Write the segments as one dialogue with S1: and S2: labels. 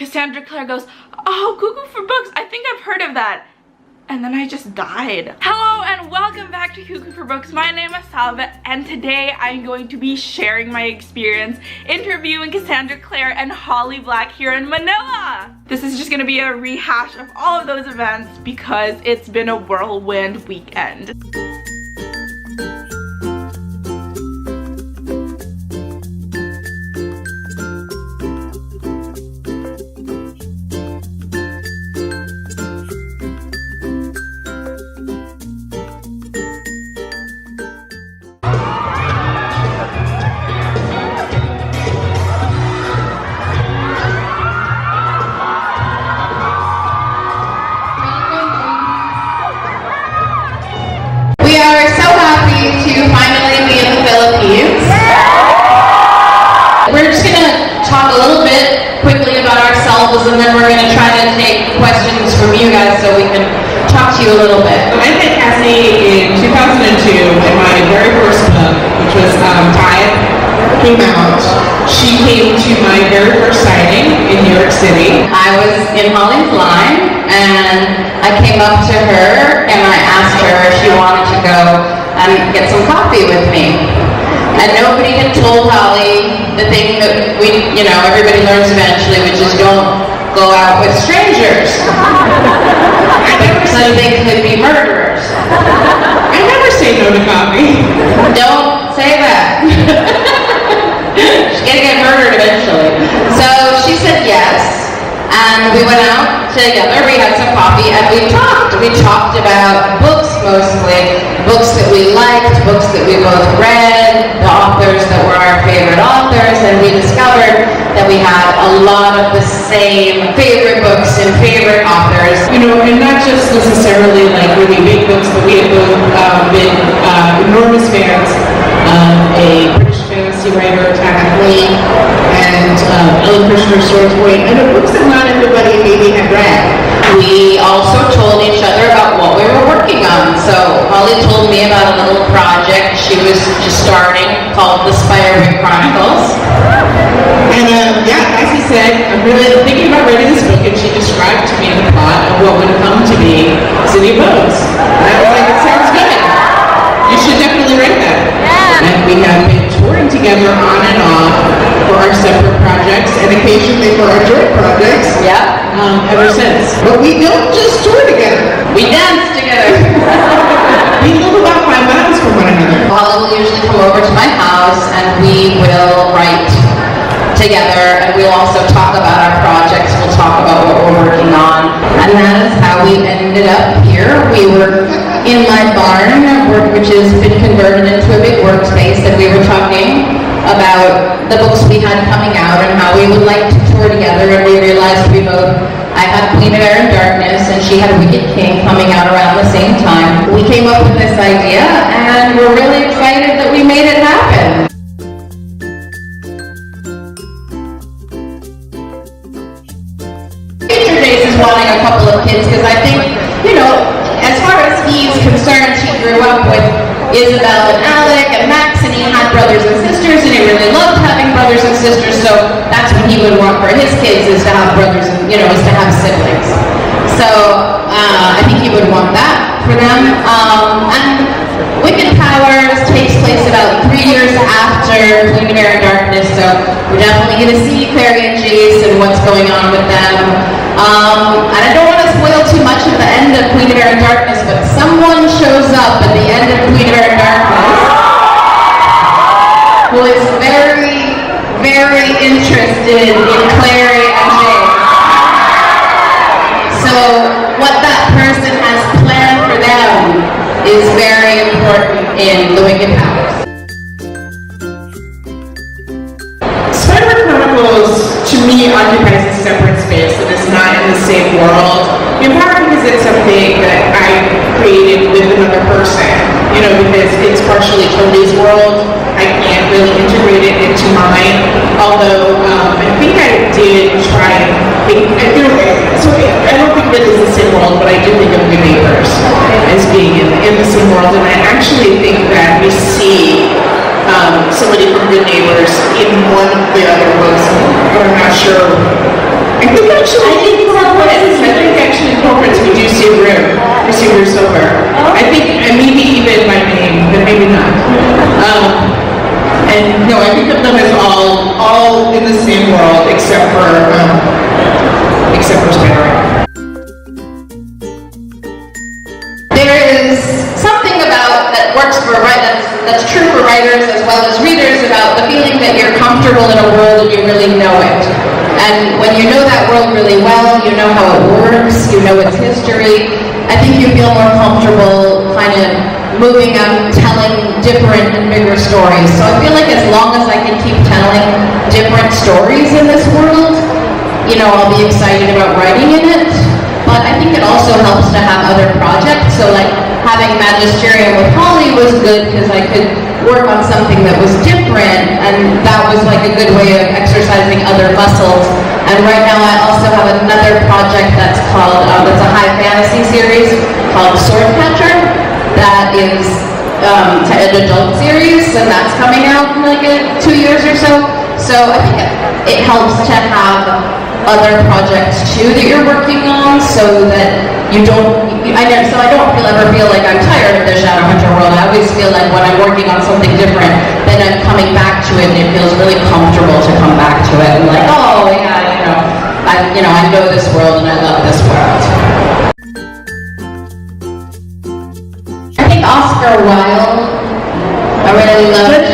S1: Cassandra Clare goes, "Oh, Cuckoo for Books, I think I've heard of that." And then I just died. Hello and welcome back to Cuckoo for Books. My name is Salva and today I'm going to be sharing my experience interviewing Cassandra Clare and Holly Black here in Manila. This is just gonna be a rehash of all of those events because it's been a whirlwind weekend.
S2: And then we're going to try to take questions from you guys so we can talk to you a little bit.
S3: I met Cassie in 2002 when my very first book, which was Tide, came out. She came to my very first signing in New York City.
S2: I was in Holly's line and I came up to her and I asked her if she wanted to go and get some coffee with me. And nobody had told Holly the thing that everybody learns eventually, which is don't go out with strangers. So they could be murderers.
S3: I never say no to coffee.
S2: Don't say that. She's gonna get murdered eventually. So she said yes, and we went out together, we had some coffee, and we talked. We talked about books mostly, books that we liked, books that we both read, the authors that were our favorite authors, and we discovered that we had a lot of the same favorite books and favorite authors.
S3: And not just necessarily like really big books, but we had both been enormous fans of a British fantasy writer, MacLeod, and Ellen Kushner's Sword's Point, and the books that not everybody maybe had read.
S2: We also told each other about what we were working on. So Holly told me about a little project she was just starting called the Spires Chronicles.
S3: And Cassie said, I'm really thinking about writing this book, and she described to me the plot of what would come to be City of Bones. And I was like, it sounds good. You should definitely write that. Yeah. And we have been touring together on and off for our separate projects, and occasionally for our joint projects.
S2: Yeah.
S3: Ever since. But we don't just tour together.
S2: We dance together.
S3: We live about 5 miles from one another.
S2: Holly will usually come over to my house and we will write together, and we'll also talk about our projects. We'll talk about what we're working on. And that is how we ended up here. We were in my barn, which has been converted into a big workspace, and we were talking about the books we had coming out and how we would like to tour together, and we realized I had Queen of Air and Darkness and she had Wicked King coming out around the same time. We came up with this idea and we're really excited that we made it happen. Future Days is wanting a couple of kids because I think, as far as he's concerned, he grew up with Isabel and Alec and Max, and he had brothers and sisters, and he really loved having brothers and sisters, so that's what he would want for his kids, is to have brothers and, is to have siblings. So, I think he would want that for them. And Wicked Powers takes place about 3 years after Queen of Air and Darkness, so we're definitely going to see Clary and Jace and what's going on with them. And I don't want to spoil too much of the end of Queen of Air and Darkness, but someone shows up at the end of Queen of Air and Darkness who is very, very interested in Clary and Jace. So what that person has planned for them is very important in the Wicked Powers.
S3: Spires Chronicles, to me, occupies a separate space that is not in the same world. In part because it's something that I created with another person, because it's partially Tony's world. I can't really integrate it into mine, although I think I did try and think, so I don't think of it as the same world, but I do think of Good Neighbors as being in the same world, and I actually think that we see somebody from Good Neighbors in one of the other books, but I'm not sure I think actually corporates we do see room for super silver. I think, and maybe even my name, but maybe not. And no, I think of them as all in the same world except for Spider.
S2: There is something about that works for that's true for writers as well as readers about the feeling that you're comfortable in a world and you really know it. And when you know that world really well, you know how it works, you know its history, I think you feel more comfortable kind of moving up, telling different and bigger stories. So I feel like as long as I can keep telling different stories in this world, you know, I'll be excited about writing in it. But I think it also helps to have other projects. So like having Magisterium with Holly was good because I could work on something that was different, and that was like a good way of exercising other muscles. And right now I also have another project that's called, that's a high fantasy series called Swordcatcher. That is an adult series, and that's coming out in like 2 years or so. So I think it helps to have other projects too that you're working on, so that you don't, I don't ever feel like I'm tired of the Shadowhunter world. I always feel like when I'm working on something different, then I'm coming back to it and it feels really comfortable to come back to it and like, oh yeah, I know this world and I love this world. I think Oscar Wilde, I really love it.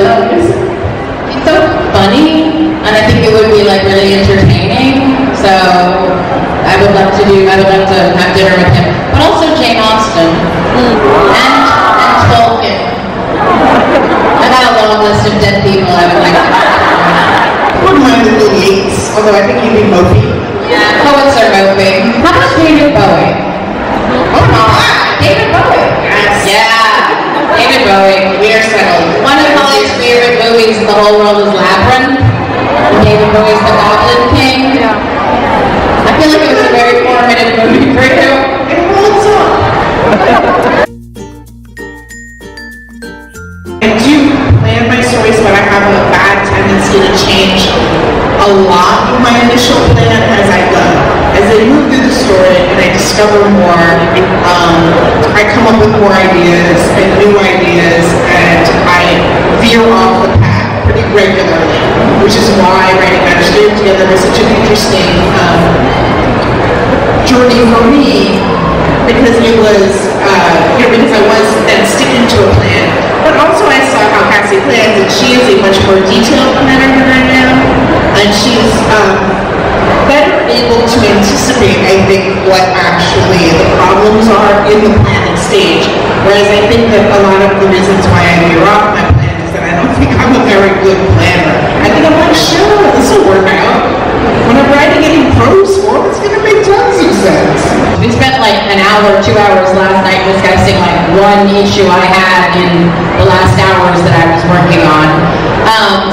S2: He's so funny, and I think it would be like really entertaining. So I would love to have dinner with him. But also Jane Austen and Tolkien. I got a long list of dead people I would like to talk
S3: I wouldn't mind the Bill Yates, although I think he'd be mopey.
S2: Yeah, poets are moping. How about David Bowie? Oh my God, David Bowie.
S3: Yes.
S2: Yeah, David Bowie. We are settled. One of Holly's favorite movies in the whole world is Labyrinth. And David Bowie's the Goblin King.
S1: Yeah.
S2: I feel like it was a very formative movie for you.
S3: It holds up. I do plan my stories, but I have a bad tendency to change a lot of my initial plan as I go. As I move through the story and I discover more, I come up with more ideas and new ideas, and I veer off the path pretty regularly, which is why writing Magisterium together was such an interesting journey for me, because it was, because I was then sticking to a plan. But also I saw how Cassie plans, and she is a much more detailed planner than I am, and she's better able to anticipate, I think, what actually the problems are in the planning stage. Whereas I think that a lot of the reasons why I veer off my plan is that I don't think I'm a very good planner. I think I'm like, sure, this will work out. When I'm writing it in prose form, it's going to make tons of sense.
S2: We spent like an hour, 2 hours last night discussing like one issue I had in the last hours that I was working on.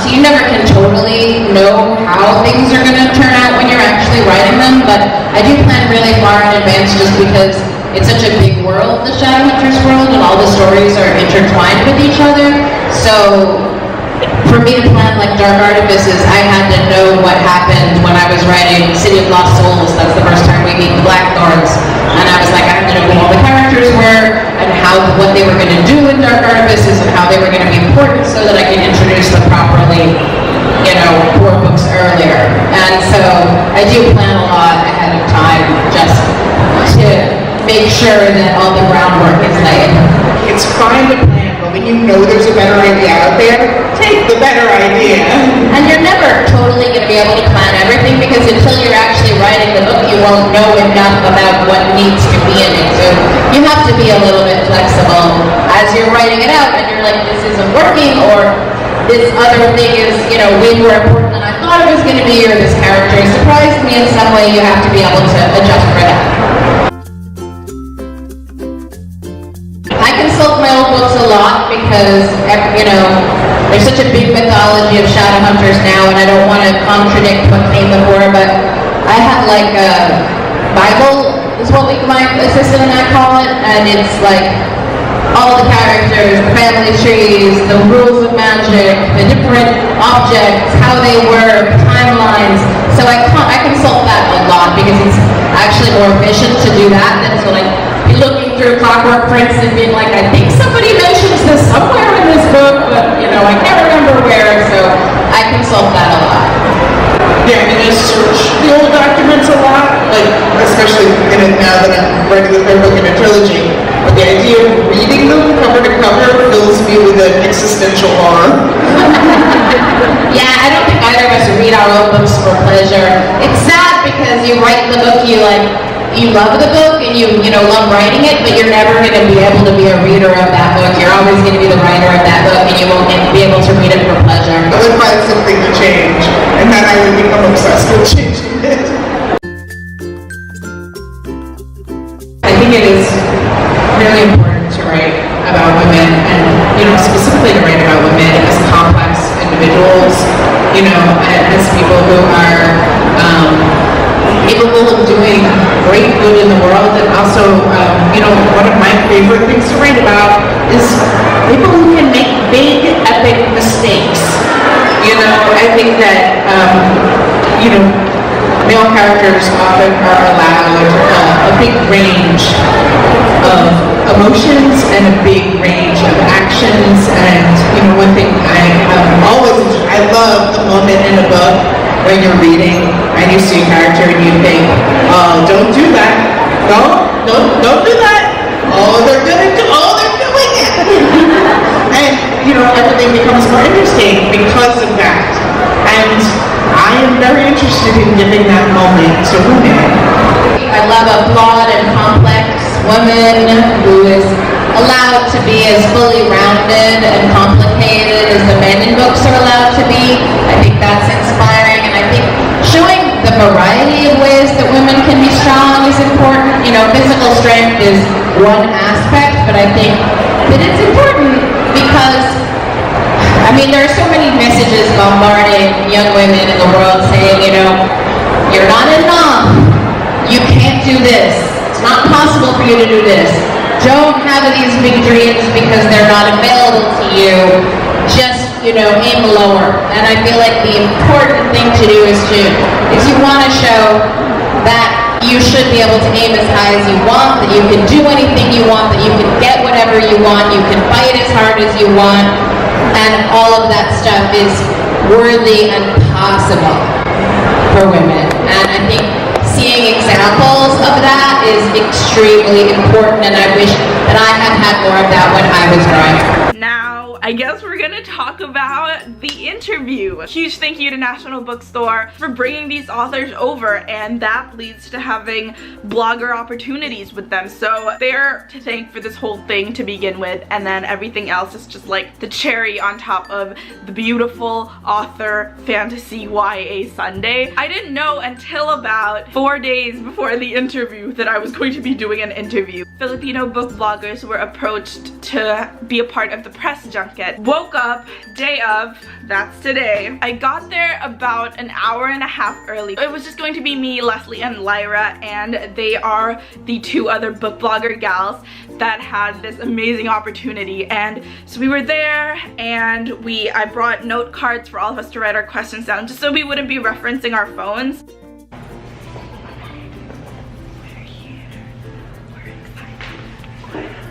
S2: So you never can totally know how things are going to turn out when you're actually writing them, but I do plan really far in advance just because it's such a big world, the Shadowhunters world, and all the stories are intertwined with each other. So for me to plan like Dark Artifices, I had to know what happened when I was writing City of Lost Souls. That's the first time we meet the Blackthorns. And I was like, I have to know who all the characters were and what they were going to do in Dark Artifices and how they were going to be important so that I can introduce them properly, 4 books earlier. And so I do plan a lot ahead of time just to make sure that all the groundwork is laid.
S3: It's fine to plan, but when you know there's a better idea out there, take the better idea.
S2: And you're never totally going to be able to plan everything, because until you're actually writing the book, you won't know enough about what needs to be in it. So you have to be a little bit flexible as you're writing it out, and you're like, this isn't working, or this other thing is, way more important than I thought it was going to be, or this character surprised me in some way. You have to be able to adjust for that. I consult my old books a lot because, there's such a big mythology of Shadowhunters now, and I don't want to contradict what came before, but I have like a Bible, is what my assistant and I call it, and it's like all the characters, the family trees, the rules of magic, the different objects, how they work, timelines. So I consult that a lot because it's actually more efficient to do that than to like be looking through Clockwork Prince and being like, I think somebody mentions this somewhere in this book, but you know, I can't remember where, so I consult that a lot.
S3: Yeah, I mean, I search the old documents a lot, like, especially now that I'm writing the third book in a trilogy. But the idea of reading them cover to cover fills me with an existential horror.
S2: Yeah, I don't think either of us read our own books for pleasure. It's sad because you write the book you like, you love the book and you love writing it, but you're never going to be able to be a reader of that book. You're always going to be the writer of that book and you won't be able to read it for pleasure.
S3: I would find something to change, and then I would become obsessed with changing it.
S2: I think it is really important to write about women, and specifically to write about women as complex individuals, as people who are capable of doing great good in the world, and also, one of my favorite things to write about is people who can make big, epic mistakes. I think that, male characters often are allowed a big range of emotions and a big range of actions, and, one thing
S3: I love the moment in a book when you're reading and you see a character and you think, oh, don't do that. Don't do that. They're doing it. And, everything becomes more interesting because of that. And I am very interested in giving that moment to women. I love a flawed and complex woman who is allowed to be as fully rounded and complicated as the men in books are allowed to be. I think that's inspiring, and I think showing the variety of ways that women can be strong is important. Physical strength is one aspect, but I think that it's important because there are so many messages bombarding young women in the world saying, you're not enough, you can't do this, it's not possible for you to do this, don't have these big dreams because they're not available to you, just, aim lower. And I feel like the important thing to do is you want to show that you should be able to aim as high as you want, that you can do anything you want, that you can get whatever you want, you can fight as hard as you want, and all of that stuff is worthy and possible for women. And I think seeing examples of that is extremely important, and I wish that I had more of that when I was growing up.
S1: Now, I guess we're gonna talk about the interview. Huge thank you to National Bookstore for bringing these authors over, and that leads to having blogger opportunities with them. So they're to thank for this whole thing to begin with, and then everything else is just like the cherry on top of the beautiful author fantasy YA Sunday. I didn't know until about 4 days before the interview that I was going to be doing an interview. Filipino book bloggers were approached to be a part of the press junket. Woke up, day of, that's today. I got there about an hour and a half early. It was just going to be me, Leslie, and Lyra, and they are the two other book blogger gals that had this amazing opportunity. And so we were there, and I brought note cards for all of us to write our questions down, just so we wouldn't be referencing our phones.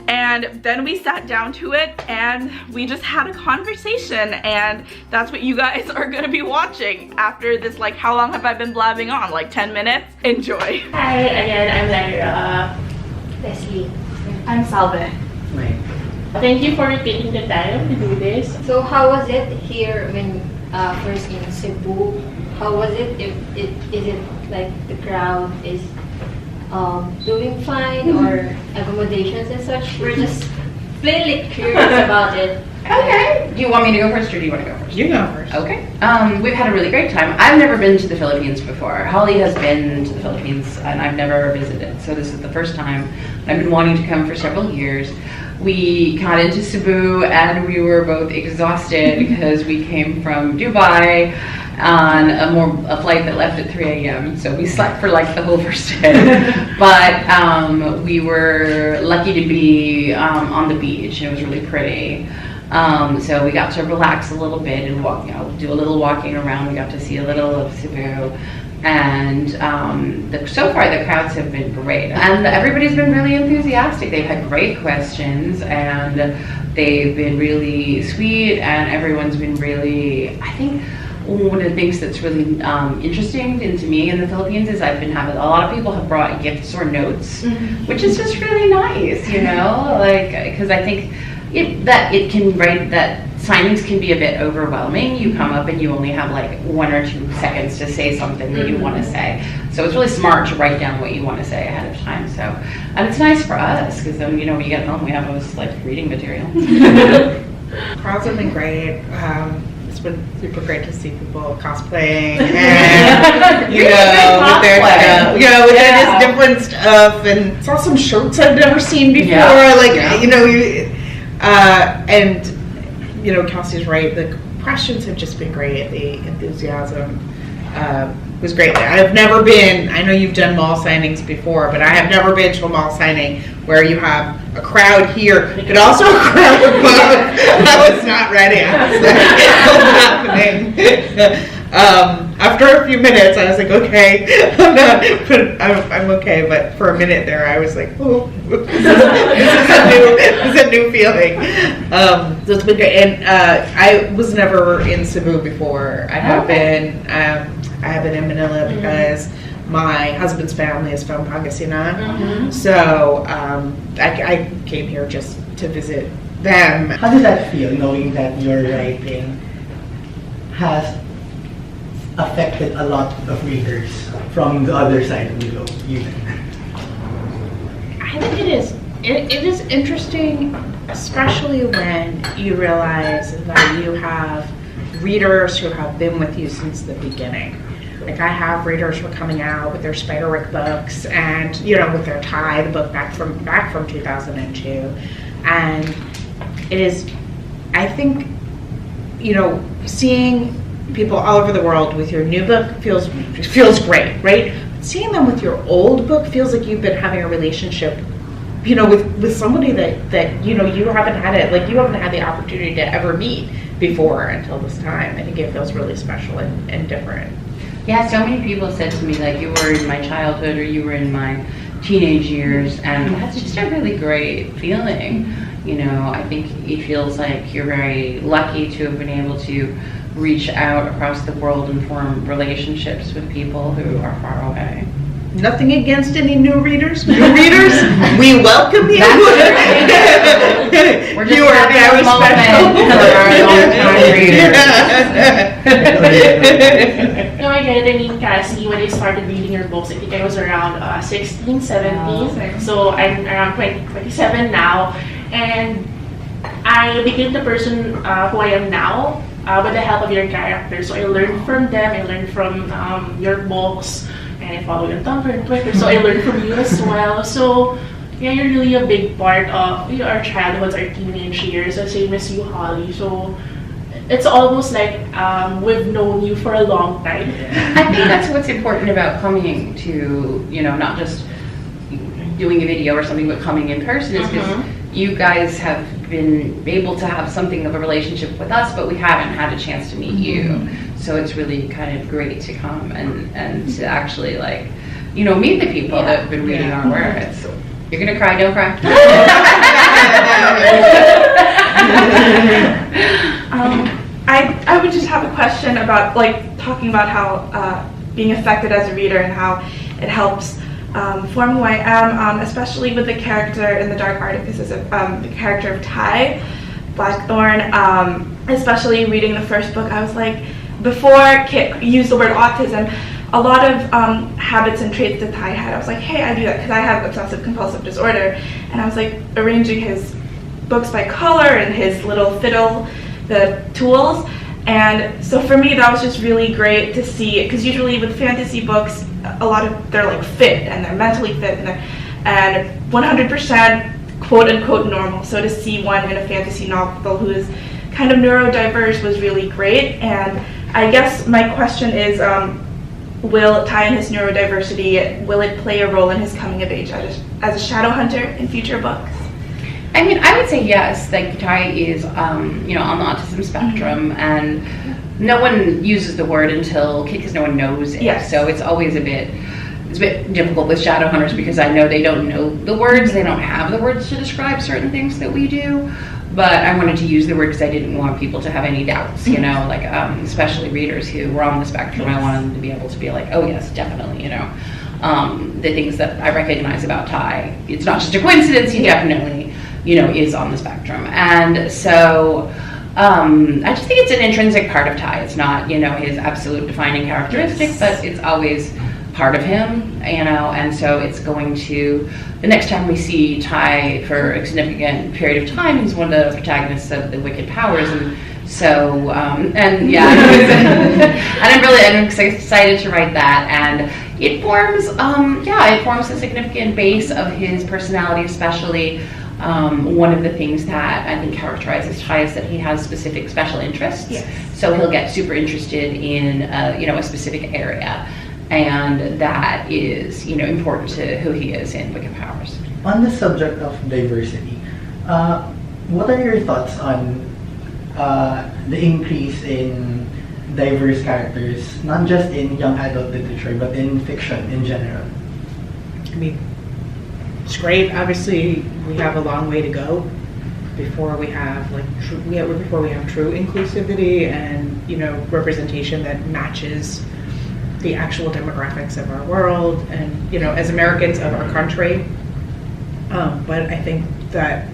S1: And then we sat down to it and we just had a conversation, and that's what you guys are gonna be watching after this. Like, how long have I been blabbing on? Like 10 minutes? Enjoy.
S4: Hi, again, I'm Lyra. Leslie.
S1: I'm Salve.
S4: Thank you for taking the time to do this.
S5: So how was it here when first in Cebu? How was it? Is it like the crowd is doing fine, or accommodations and such? We're just plainly curious about it.
S6: Okay. Do you want me to go first or do you want to go first?
S3: You go first.
S6: Okay. We've had a really great time. I've never been to the Philippines before. Holly has been to the Philippines and I've never visited. So this is the first time. I've been wanting to come for several years. We got into Cebu and we were both exhausted because we came from Dubai on a flight that left at 3 a.m. So we slept for like the whole first day. But we were lucky to be on the beach and it was really pretty. So we got to relax a little bit and walk, do a little walking around. We got to see a little of Cebu. And so far the crowds have been great and everybody's been really enthusiastic. They've had great questions and they've been really sweet and everyone's been really, I think one of the things that's really interesting to me in the Philippines is I've been having, a lot of people have brought gifts or notes, which is just really nice, like, because I think that signings can be a bit overwhelming. You come up and you only have like 1 or 2 seconds to say something that you want to say. So it's really smart to write down what you want to say ahead of time. So, and it's nice for us because then, when you get home, we have this like reading material.
S3: Crowds have been great. It's been super great to see people cosplaying and with their stuff. With their just different stuff and saw some shirts I've never seen before. And Kelsey's right. The questions have just been great. The enthusiasm was great. I've never been. I know you've done mall signings before, but I have never been to a mall signing where you have a crowd here, but also a crowd above. I was not ready. I was like, what's happening? After a few minutes, I was like, okay, I'm okay. But for a minute there, I was like, oh, this is a new feeling. So it's been great. And I was never in Cebu before. I have been in Manila because my husband's family is from Pangasinan. So I came here just to visit them.
S7: How does that feel, knowing that your writing has affected a lot of readers from the other side of the globe?
S8: I think it is. It is interesting, especially when you realize that you have readers who have been with you since the beginning. Like I have readers who are coming out with their Spiderwick books and with their Tie, the book back from 2002, and it is. I think seeing people all over the world with your new book feels great, right? But seeing them with your old book feels like you've been having a relationship, with somebody that you haven't had it, like you haven't had the opportunity to ever meet before until this time. I think it feels really special and different.
S6: Yeah, so many people said to me, like, you were in my childhood or you were in my teenage years, and that's just a really great feeling. I think it feels like you're very lucky to have been able to reach out across the world and form relationships with people who are far away.
S3: Nothing against any new readers. We welcome you.
S6: We're just very special for our long-time readers.
S4: No, I get it. I mean, Cassie, when I started reading your books, I think I was around 16, 17. So I'm around 27 now. And I became the person who I am now with the help of your characters. So I learned from them. I learned from your books. And I follow you on Tumblr and Twitter, so I learned from you as well. So yeah, you're really a big part of our childhoods, our teenage years, the same as you, Holly. So it's almost like we've known you for a long time.
S6: I think that's what's important about coming to, not just doing a video or something, but coming in person is because you guys have been able to have something of a relationship with us, but we haven't had a chance to meet you. So it's really kind of great to come and to actually meet the people that have been reading our work. You're gonna cry, don't cry.
S1: I would just have a question about talking about how being affected as a reader and how it helps form who I am, especially with the character in the Dark Artifices of the character of Ty Blackthorn. Especially reading the first book, I was like, before Kit used the word autism, a lot of habits and traits that Ty had, I was like, hey, I do that because I have obsessive compulsive disorder, and I was like arranging his books by color and his little fiddle, the tools. And so for me, that was just really great to see, because usually with fantasy books, a lot of, they're like fit and they're mentally fit and 100% quote unquote normal. So to see one in a fantasy novel who is kind of neurodiverse was really great. And I guess my question is, will Ty and his neurodiversity, will it play a role in his coming of age as a Shadowhunter in future books?
S6: I mean, I would say yes. Like, Ty is, on the autism spectrum, and no one uses the word until, because no one knows it.
S1: Yes.
S6: So it's always a bit difficult with Shadowhunters, because I know they don't know the words, they don't have the words to describe certain things that we do. But I wanted to use the word because I didn't want people to have any doubts, especially readers who were on the spectrum. I wanted them to be able to be like, oh yes, definitely, the things that I recognize about Ty. It's not just a coincidence, he definitely, is on the spectrum. And so I just think it's an intrinsic part of Ty. It's not, his absolute defining characteristic, but it's always part of him, and so it's going to, the next time we see Ty for a significant period of time, he's one of the protagonists of the Wicked Powers, and so, and I'm excited to write that, and it forms, a significant base of his personality, especially. One of the things that I think characterizes Ty is that he has specific special interests. Yes. So he'll get super interested in, a specific area. And that is, important to who he is in Wicked Powers.
S7: On the subject of diversity, what are your thoughts on the increase in diverse characters, not just in young adult literature, but in fiction in general?
S8: I mean, it's great. Obviously, we have a long way to go before we have true inclusivity and representation that matches the actual demographics of our world and as Americans of our country. But I think that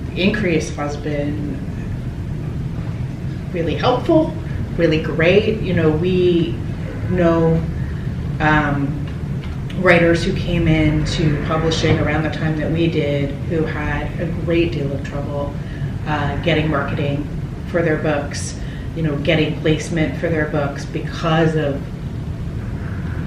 S8: the increase has been really helpful, really great. We know writers who came into publishing around the time that we did who had a great deal of trouble getting marketing for their books, getting placement for their books because of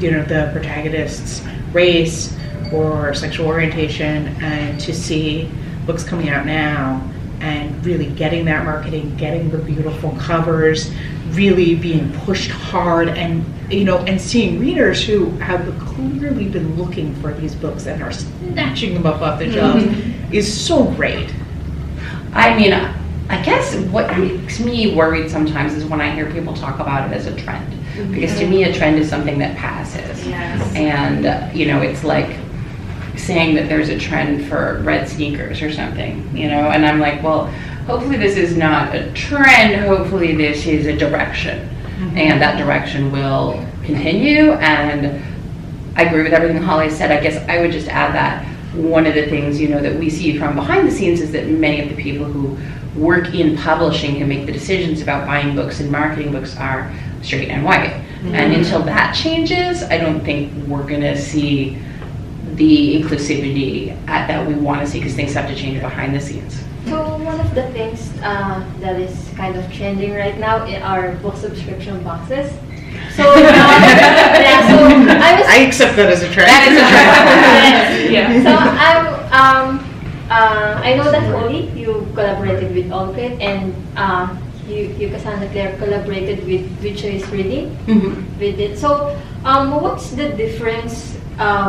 S8: the protagonist's race or sexual orientation, and to see books coming out now and really getting that marketing, getting the beautiful covers, really being pushed hard, and and seeing readers who have clearly been looking for these books and are snatching them up off the shelves is so great.
S6: I mean, I guess what makes me worried sometimes is when I hear people talk about it as a trend. Because to me, a trend is something that passes.
S1: Yes.
S6: And, it's like saying that there's a trend for red sneakers or something, and I'm like, well, hopefully this is not a trend, hopefully this is a direction. And that direction will continue, and I agree with everything Holly said. I guess I would just add that one of the things, that we see from behind the scenes is that many of the people who work in publishing and make the decisions about buying books and marketing books are straight and white. And until that changes, I don't think we're going to see the inclusivity that we want to see, because things have to change behind the scenes.
S5: So one of the things that is kind of trending right now are book subscription boxes. So
S8: I accept that as a trend.
S6: That is a trend.
S1: Yeah.
S5: So I know that Holly, you collaborated with Allcrit, and you Cassandra Clare collaborated with Choice Reading with it. So what's the difference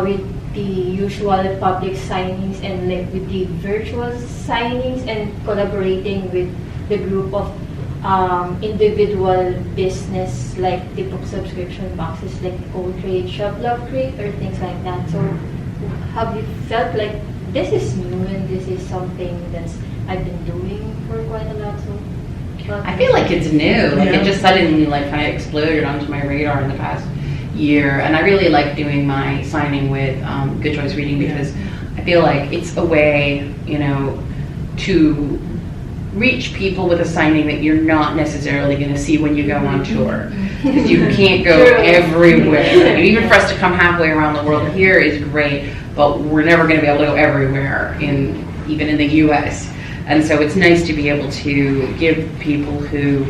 S5: with the usual public signings and with the virtual signings and collaborating with the group of individual business like the book subscription boxes like Old Trade, Shop Love Crate, or things like that? So have you felt like this is new and this is something that's I've been doing for quite a lot? So
S6: I feel like it's new. Like it just suddenly kind of exploded onto my radar in the past year, and I really like doing my signing with Good Choice Reading because I feel like it's a way, to reach people with a signing that you're not necessarily going to see when you go on tour, because you can't go everywhere. Even for us to come halfway around the world here is great, but we're never going to be able to go everywhere, even in the U.S. And so it's nice to be able to give people who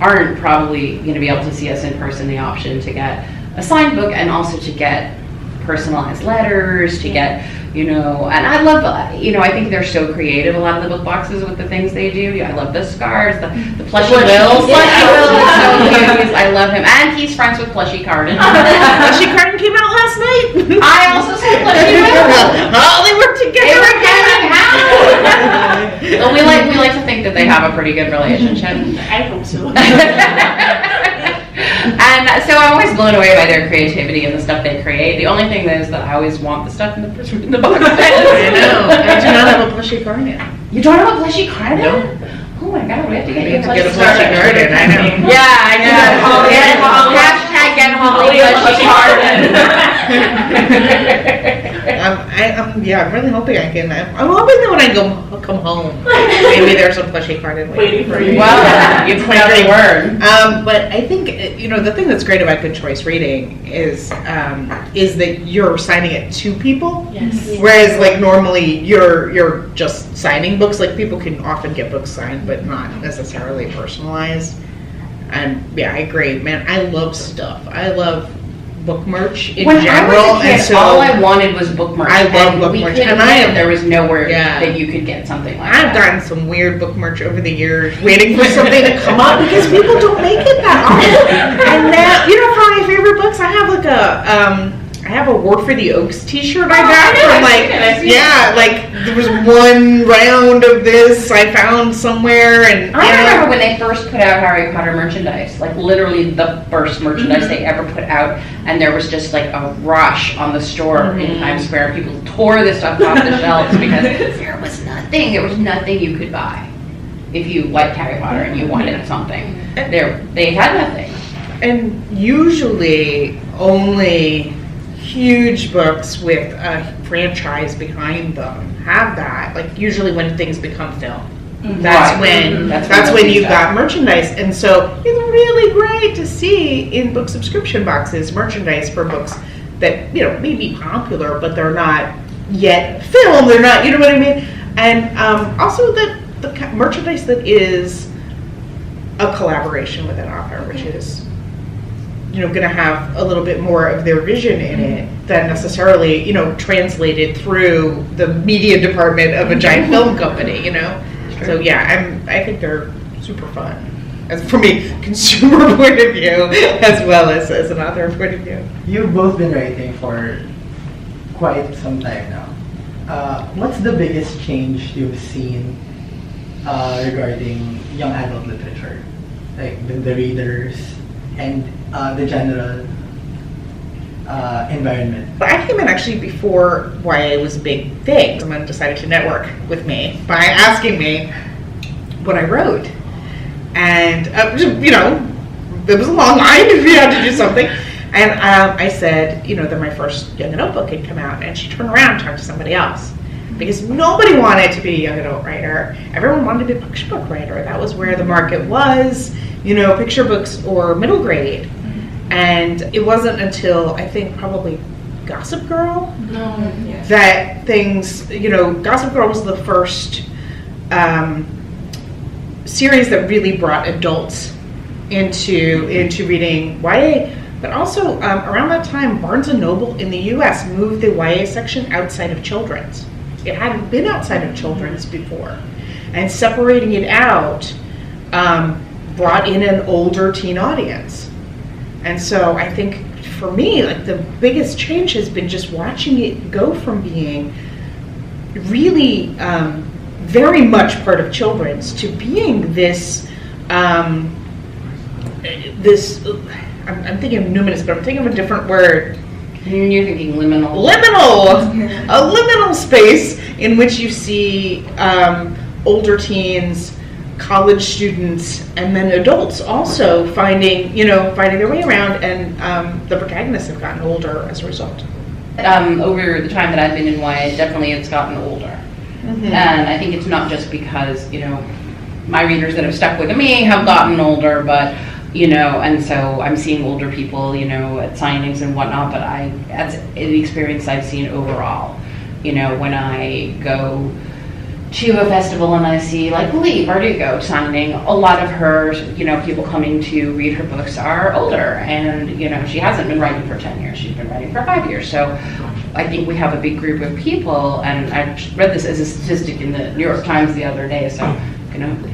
S6: aren't probably going to be able to see us in person the option to get a signed book and also to get personalized letters, to get, and I love, I think they're so creative, a lot of the book boxes with the things they do. I love the scarves, the plushy Wills. Plushy Will is so cute. I love him. And he's friends with Plushy Cardin.
S8: Plushy Cardin came out last night.
S6: I also saw Plushy Will.
S8: Oh, they work together.
S6: They work together. Well, we like to think that they have a pretty good relationship.
S4: I hope so.
S6: And so I'm always blown away by their creativity and the stuff they create. The only thing is that I always want the stuff in the box.
S8: I know. I do not have a Plushy Cardin.
S6: You don't have a Plushy Cardin?
S8: No.
S6: Oh my god, we have to get you a
S8: Plushy
S6: Plushy
S8: Cardin. I know.
S6: Yeah, I know. Hashtag get Holly Plushy Cardin.
S8: I'm really hoping I can. I'm hoping that when I come home, maybe there's a Plushy Cardin
S4: Waiting for you.
S6: Well, you put out a word.
S8: But I think the thing that's great about good choice reading is that you're signing it to people.
S4: Yes.
S8: Whereas like normally you're just signing books. Like people can often get books signed, but not necessarily personalized. And yeah, I agree, man. I love stuff. I love book merch in general.
S6: I was a kid,
S8: and so
S6: all I wanted was book merch.
S8: I love book merch, and
S6: there was nowhere that you could get something like
S8: I've
S6: that.
S8: gotten some weird book merch over the years, waiting for something to come up because people don't make it that often. And now, for my favorite books, I have like a War for the Oaks T-shirt I got from there was one round of this I found somewhere, and
S6: I remember when they first put out Harry Potter merchandise, like literally the first merchandise they ever put out, and there was just like a rush on the store in Times Square. People tore this stuff off the shelves because there was nothing you could buy if you liked Harry Potter and you wanted something. They had nothing.
S8: And usually only huge books with a franchise behind them have that. Like usually when things become film, that's when you've got merchandise. And so it's really great to see in book subscription boxes merchandise for books that may be popular, but they're not yet film. They're not, you know what I mean? And also the merchandise that is a collaboration with an author, which is going to have a little bit more of their vision in it than necessarily, translated through the media department of a giant film company, So yeah, I think they're super fun. As from a consumer point of view, as well as an author point of view.
S7: You've both been writing for quite some time now. What's the biggest change you've seen regarding young adult literature? Like the readers and the general environment.
S8: I came in actually before YA was a big thing. Someone decided to network with me by asking me what I wrote. And, there was a long line if you had to do something. And I said, that my first young adult book had come out, and she turned around and talked to somebody else. Because nobody wanted to be a young adult writer. Everyone wanted to be a picture book writer. That was where the market was, picture books or middle grade. And it wasn't until, I think, probably Gossip Girl that things, Gossip Girl was the first series that really brought adults into reading YA. But also, around that time, Barnes & Noble in the U.S. moved the YA section outside of children's. It hadn't been outside of children's before. And separating it out brought in an older teen audience. And so I think for me, like the biggest change has been just watching it go from being really very much part of children's to being this, I'm thinking of numinous, but I'm thinking of a different word.
S6: You're thinking liminal.
S8: A liminal space in which you see older teens, college students, and then adults also finding their way around, and the protagonists have gotten older as a result.
S6: Over the time that I've been in YA, definitely it's gotten older. And I think it's not just because, my readers that have stuck with me have gotten older, but, and so I'm seeing older people, at signings and whatnot, but that's the experience I've seen overall. When I go to a festival and I see like Lee Bardugo signing, a lot of her, people coming to read her books are older, and she hasn't been writing for 10 years, she's been writing for 5 years. So I think we have a big group of people, and I read this as a statistic in the New York Times the other day, so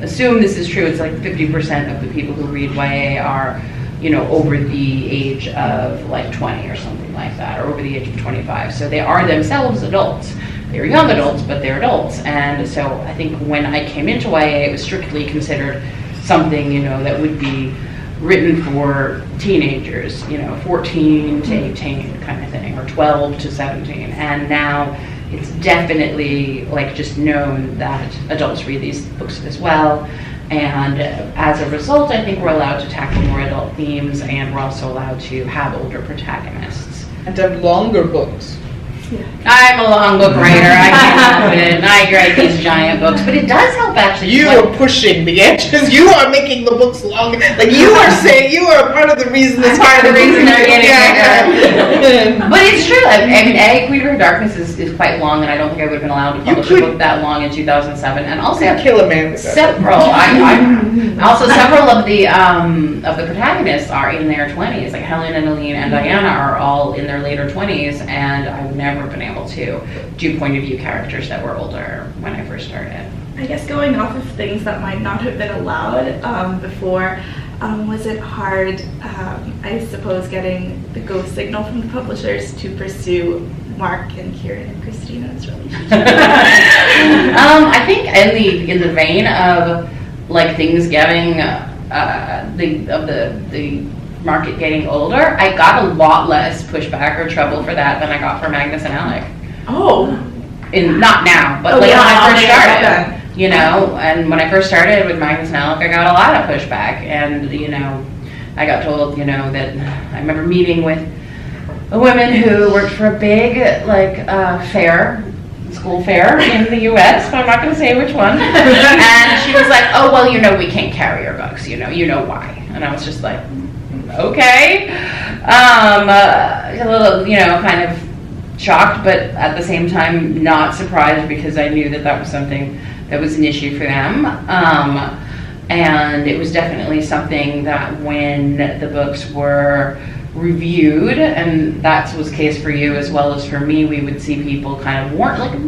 S6: assume this is true. It's like 50% of the people who read YA are over the age of like 20 or something like that, or over the age of 25. So they are themselves adults. They're young adults, but they're adults. And so I think when I came into YA, it was strictly considered something, that would be written for teenagers, 14 to 18 kind of thing, or 12 to 17. And now it's definitely like just known that adults read these books as well. And as a result, I think we're allowed to tackle more adult themes, and we're also allowed to have older protagonists.
S3: And have longer books.
S6: I'm a long book writer. I can't help it. I write these giant books, but it does help actually.
S3: You are pushing the edges. You are making the books long. Like you are saying, you are part of the reason it's part of the reason
S6: they're getting bigger. But it's true. I mean, Queen of Darkness is quite long, and I don't think I would have been allowed to publish a book that long in 2007. And also,
S3: kill a man with that.
S6: Several. Also, several of the protagonists are in their 20s. Like Helen and Aline and Diana are all in their later 20s, and I've never been able to do point of view characters that were older when I first started.
S1: I guess going off of things that might not have been allowed before, was it hard, I suppose, getting the go signal from the publishers to pursue Mark and Kieran and Christina's relationship?
S6: I think in the vein of like things getting the market getting older, I got a lot less pushback or trouble for that than I got for Magnus and Alec.
S1: Oh.
S6: Not now, but when I first started. And when I first started with Magnus and Alec, I got a lot of pushback, and I got told, that I remember meeting with a woman who worked for a big school fair in the U.S., but I'm not going to say which one. And she was like, "Oh, well, we can't carry your books. You know why?" And I was just like, okay, a little, kind of shocked, but at the same time not surprised, because I knew that was something that was an issue for them. And it was definitely something that when the books were reviewed, and that was the case for you as well as for me, we would see people kind of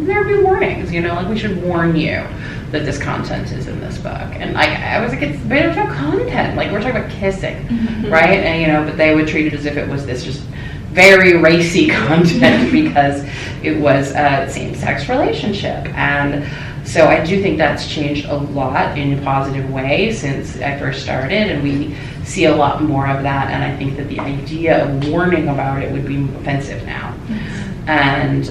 S6: there'd be warnings, like we should warn you that this content is in this book. And I was like, it's bit of content, like we're talking about kissing, right? And but they would treat it as if it was this just very racy content because it was a same-sex relationship. And so I do think that's changed a lot in a positive way since I first started, and we see a lot more of that, and I think that the idea of warning about it would be offensive now. And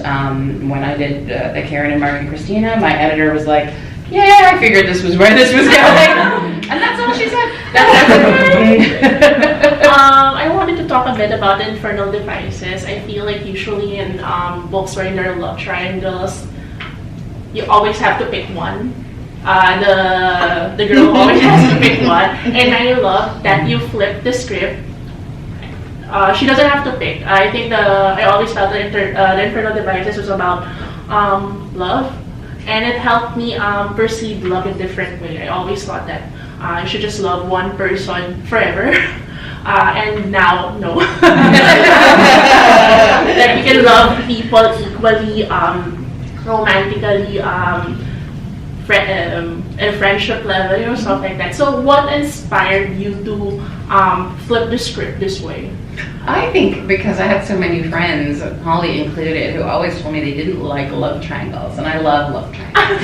S6: when I did the Karen and Mark and Christina, my editor was like, "Yeah, I figured this was where this was going." And that's all she said.
S4: I wanted to talk a bit about Infernal Devices. I feel like usually in books where there are love triangles, you always have to pick one. The girl always has to pick one. And I love that you flip the script. She doesn't have to pick. I think I always felt that the Infernal Devices was about love. And it helped me perceive love in a different way. I always thought that I should just love one person forever. And now, no. That we can love people equally, romantically, and friendship level, stuff like that. So what inspired you to flip the script this way?
S6: I think because I had so many friends, Holly included, who always told me they didn't like love triangles, and I love love triangles.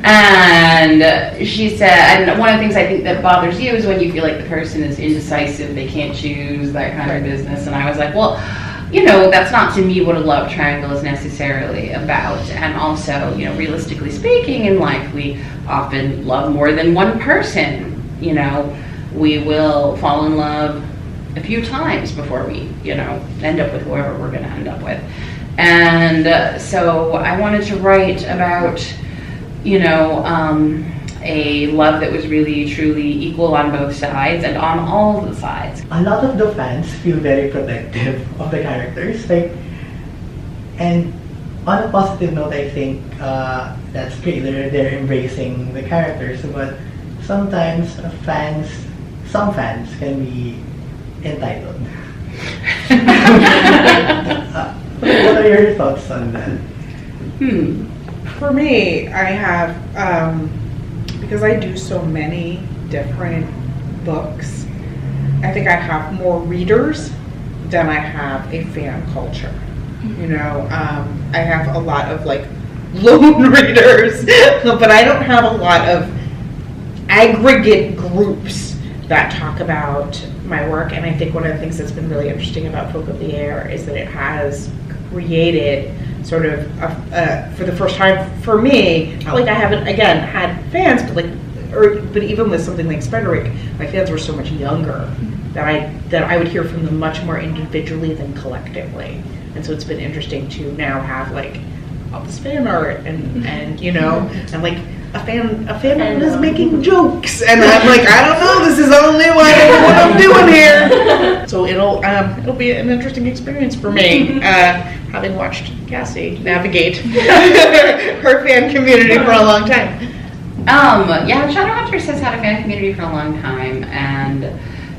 S6: And she said, and one of the things I think that bothers you is when you feel like the person is indecisive, they can't choose, that kind of business. And I was like, well, that's not to me what a love triangle is necessarily about. And also, realistically speaking, in life, we often love more than one person. We will fall in love a few times before we, end up with whoever we're going to end up with. And so I wanted to write about, a love that was really, truly equal on both sides and on all the sides.
S7: A lot of the fans feel very protective of the characters, and on a positive note, I think that's great. They're embracing the characters, but sometimes some fans can be entitled. What are your thoughts on that?
S8: For me, I have, because I do so many different books, I think I have more readers than I have a fan culture. You know, I have a lot of like lone readers, but I don't have a lot of aggregate groups that talk about my work. And I think one of the things that's been really interesting about Folk of the Air is that it has created sort of for the first time for me, not like I haven't again had fans, but like, but even with something like Spider-Rick, my fans were so much younger that I would hear from them much more individually than collectively. And so it's been interesting to now have like all this fan art and you know, and like a fan is making jokes, and I'm like, I don't know, this is only what I'm doing here. So it'll be an interesting experience for me, having watched Cassie navigate her fan community for a long time.
S6: Yeah, Shadowhunters has had a fan community for a long time, and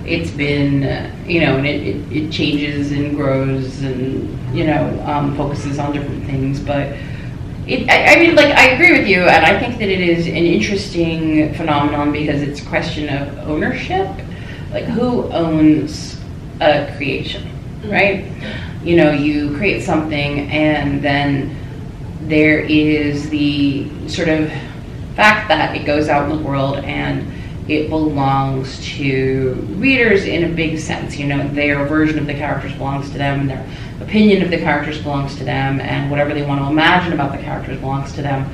S6: it's been, you know, and it changes and grows and, you know, focuses on different things, but I mean, like, I agree with you, and I think that it is an interesting phenomenon because it's a question of ownership. Like, who owns a creation, right? You know, you create something, and then there is the sort of fact that it goes out in the world and it belongs to readers in a big sense. You know, their version of the characters belongs to them, and their opinion of the characters belongs to them, and whatever they want to imagine about the characters belongs to them.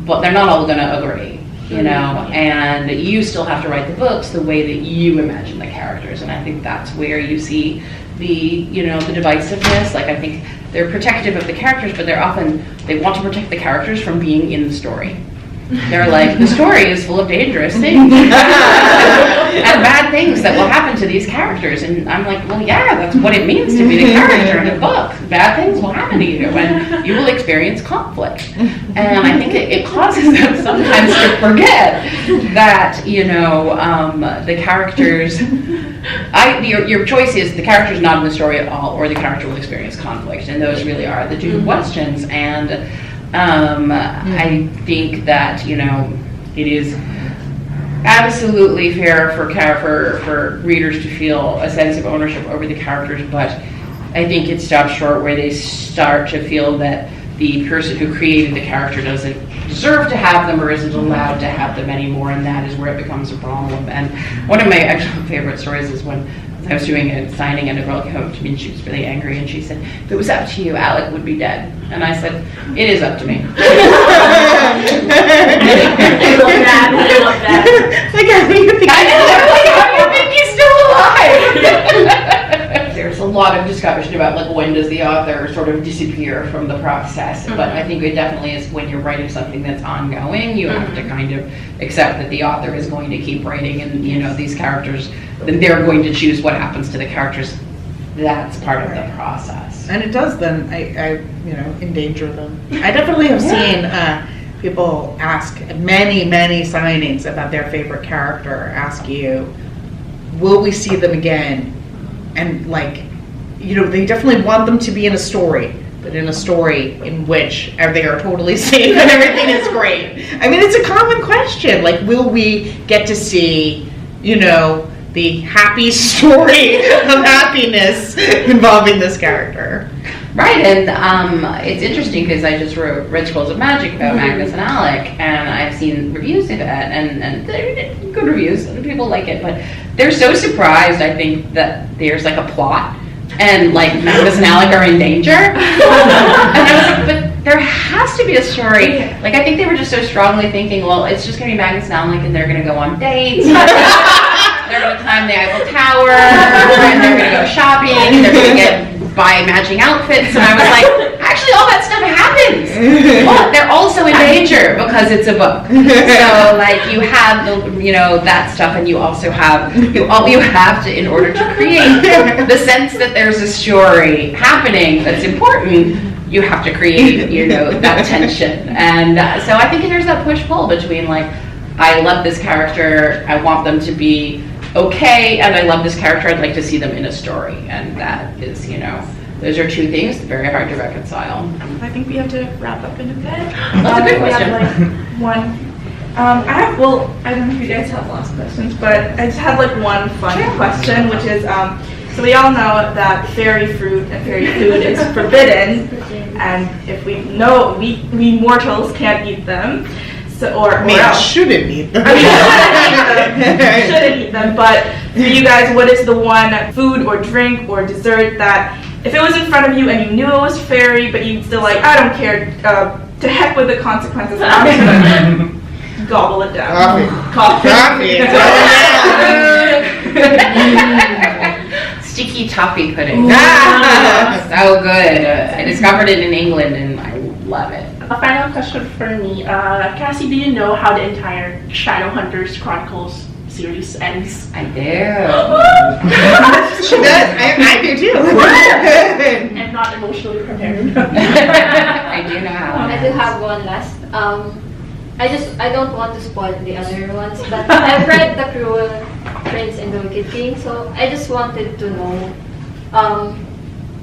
S6: But they're not all going to agree, you know, and you still have to write the books the way that you imagine the characters. And I think that's where you see the, you know, the divisiveness. Like, I think they're protective of the characters, but they want to protect the characters from being in the story. They're like, the story is full of dangerous things and bad things that will happen to these characters. And I'm like, well, yeah, that's what it means to be the character in a book. Bad things will happen to you, and you will experience conflict. And I think it causes them sometimes to forget that, you know, the characters, your choice is the character's not in the story at all, or the character will experience conflict. And those really are the two questions. And I think that, you know, it is absolutely fair for readers to feel a sense of ownership over the characters, but I think it stops short where they start to feel that the person who created the character doesn't deserve to have them or isn't allowed to have them anymore, and that is where it becomes a problem. And one of my actual favorite stories is when I was doing a signing and a girl came up to me and she was really angry and she said, if it was up to you, Alec would be dead. And I said, it is up to me.
S5: I love that.
S8: Like, how do you think
S6: he's still alive? There's a lot of discussion about, like, when does the author sort of disappear from the process, but I think it definitely is when you're writing something that's ongoing, you have to kind of accept that the author is going to keep writing, and, you know, these characters, then they're going to choose what happens to the characters. That's part of the process.
S8: And it does then, I you know, endanger them. I definitely have seen people ask many signings about their favorite character, ask you, will we see them again? And, like, you know, they definitely want them to be in a story, but in a story in which they are totally safe and everything is great. I mean, it's a common question. Like, will we get to see, you know, the happy story of happiness involving this character?
S6: Right, and it's interesting because I just wrote Red Scrolls of Magic about Magnus and Alec, and I've seen reviews of it, and they're good reviews, and people like it, but they're so surprised, I think, that there's like a plot, and like Magnus and Alec are in danger. And I was like, but there has to be a story. Like, I think they were just so strongly thinking, well, it's just going to be Magnus and Alec, and they're going to go on dates. They're going to climb the Eiffel Tower, and they're going to go shopping, and they're going to buy matching outfits, and I was like, actually all that stuff happens, but they're also in danger because it's a book. So, like, you have the, you know, that stuff, and you also have, you have to, in order to create the sense that there's a story happening that's important, you have to create, that tension. And so I think there's that push-pull between like, I love this character, I want them to be okay, and I love this character, I'd like to see them in a story. And that is, those are two things very hard to reconcile.
S1: I think we have to wrap up in a bit.
S6: That's a good question.
S1: We have like one. I don't know if you guys have lots of questions, but I just had like one fun question, which is, so we all know that fairy fruit and fairy food is forbidden, and if we know, we mortals can't eat them. So, or
S3: shouldn't eat them.
S1: Shouldn't eat them, but for you guys, what is the one food or drink or dessert that if it was in front of you and you knew it was fairy, but you'd still like, I don't care, to heck with the consequences, I'm just gonna gobble it down. Coffee.
S6: Sticky toffee pudding. So good. I discovered it in England and I love it.
S4: A final question for me. Cassie, do you know how the entire Shadowhunters Chronicles series ends?
S6: I do.
S3: She does. I do too.
S4: I'm not emotionally prepared.
S6: I do know how.
S5: I do have one last. I don't want to spoil the other ones, but I've read The Cruel Prince and the Wicked King, so I just wanted to know,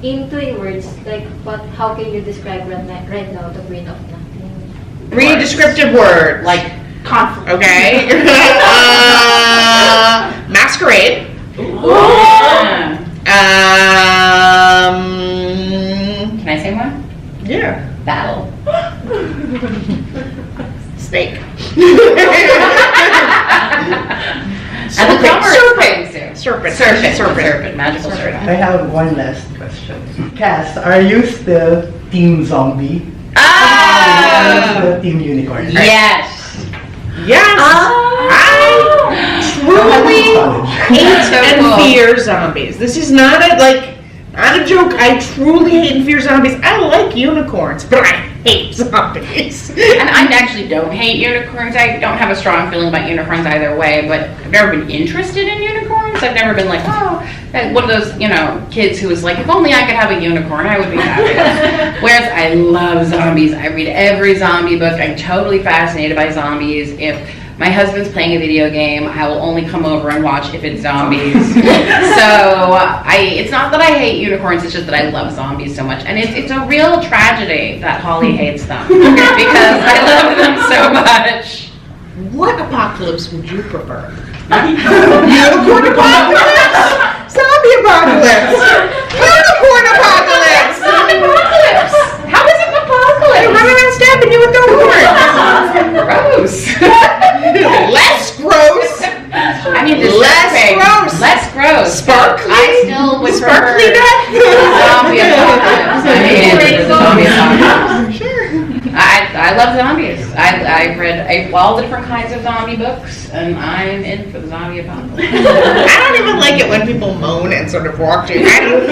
S5: in 3 words, like how can you describe right now the Queen of Nothing?
S3: 3 descriptive words.
S6: Like
S4: conflict.
S3: Okay. Masquerade.
S6: Can I say one?
S3: Yeah.
S6: Battle.
S3: Snake.
S6: Serpent. Magical serpent.
S7: I have one last question. Cass, are you still Team Zombie? Or still Team Unicorn?
S6: Yes.
S3: Yes. I truly hate and fear zombies. This is not not a joke. I truly hate and fear zombies. I like unicorns, but I hate zombies.
S6: And I actually don't hate unicorns. I don't have a strong feeling about unicorns either way, but I've never been interested in unicorns. I've never been like, one of those, kids who was like, if only I could have a unicorn, I would be happy. Whereas I love zombies. I read every zombie book. I'm totally fascinated by zombies. If my husband's playing a video game, I will only come over and watch if it's zombies. So it's not that I hate unicorns, it's just that I love zombies so much. And it's a real tragedy that Holly hates them because I love them so much.
S3: What apocalypse would you prefer? Unicorn apocalypse? Zombie apocalypse? Unicorn apocalypse?
S6: Zombie apocalypse? How is it an apocalypse?
S3: They run around stabbing you with their horns.
S6: Gross.
S3: Less gross.
S6: I mean,
S3: less gross.
S6: Less gross.
S3: Sparkly.
S6: I still would
S3: Sparkly
S6: prefer
S3: death.
S6: zombie apocalypse. I mean, zombie apocalypse.
S3: Sure.
S6: I love zombies. I've read all the different kinds of zombie books, and I'm in for the zombie apocalypse.
S3: I don't even like it when people moan and sort of walk to. I don't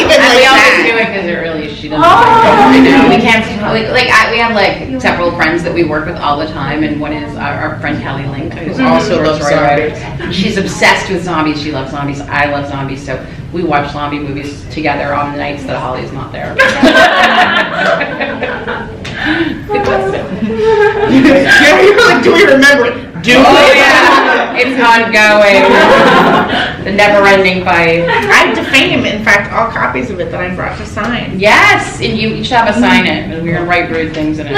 S3: even like
S6: we
S3: that.
S6: always do it because she doesn't like it. We can't we have several friends that we work with all the time, and one is our friend Kelly Link, who's also a short story writer. She's obsessed with zombies. She loves zombies. I love zombies, so we watch zombie movies together on the nights that Holly's not there.
S3: You're like, do we remember it?
S6: Yeah. It's ongoing. The never-ending fight.
S3: I defame, in fact, all copies of it that I brought to sign.
S6: Yes, and you each have a sign it, and we're gonna write rude things in it.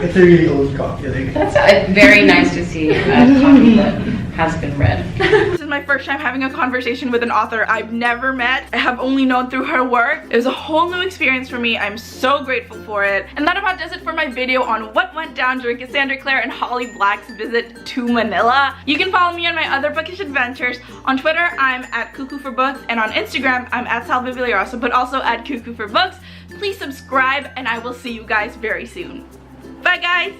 S7: It's a really old copy.
S6: That's very nice to see a copy that has been read.
S1: This is my first time having a conversation with an author I've never met. I have only known through her work. It was a whole new experience for me. I'm so grateful for it. And that about does it for my video on what went down during Cassandra Clare and Holly Black's visit to Manila. You can follow me on my other bookish adventures. On Twitter, I'm at Cuckoo for Books, and on Instagram, I'm at Salvavillarosa, but also at Cuckoo for Books. Please subscribe, and I will see you guys very soon. Bye, guys!